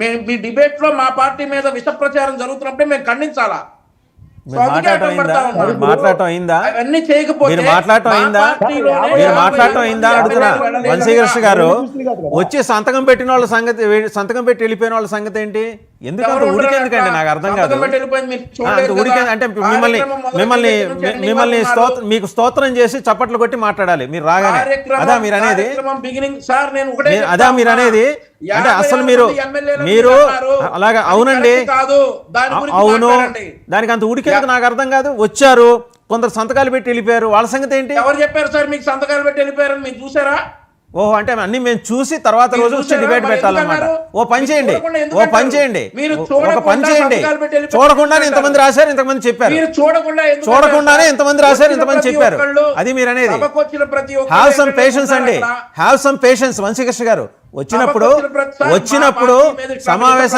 మేము మీ డిబేట్ లో మా పార్టీ మీద విష ప్రచారం జరుగుతున్నప్పుడే మేము ఖండించాలా? మాట్లాడటం అయిందా? అవన్నీ చేయకపోతే మీరు మాట్లాడటం అయిందా? మీరు మాట్లాడటం అయిందా అడుగుతున్నా. వంశీకృష్ణ గారు వచ్చి సంతకం పెట్టిన వాళ్ళ సంగతి, సంతకం పెట్టి వెళ్ళిపోయిన వాళ్ళ సంగతి ఏంటి? ఎందుకంత ఉడికెందుకండి నాకు అర్థం కాదు. ఉడికే అంటే మిమ్మల్ని మీకు స్తోత్రం చేసి చప్పట్లు కొట్టి మాట్లాడాలి మీరు రాగానే. అదా మీరు అనేది? అదా మీరు అనేది? అంటే అసలు మీరు అలాగా అవునండి అవును దానికి అంత ఉడికేందుకు నాకు అర్థం కాదు. వచ్చారు కొందరు సంతకాలు పెట్టి వెళ్ళిపోయారు, వాళ్ళ సంగతి ఏంటి? ఎవరు చెప్పారు సార్ మీకు సంతకాలు పెట్టి వెళ్ళిపోయారని? మీరు చూసారా? ఓహో, అంటే అన్ని మేము చూసి తర్వాత రోజు వచ్చి డిబేట్ పెట్టాలన్నమాట. ఓ పని చేయండి, ఒక పని చేయండి, చూడకుండానే ఇంతమంది రాశారు, ఇంతమంది చెప్పారు. చూడకుండానే ఇంతమంది రాశారు, ఇంతమంది చెప్పారు. అది మీరు అనేది. హ్యావ్ సమ్ పేషెన్స్ అండి, హ్యావ్ సమ్ పేషెన్స్. వంశీకృష్ణ గారు వచ్చినప్పుడు సమావేశాన్ని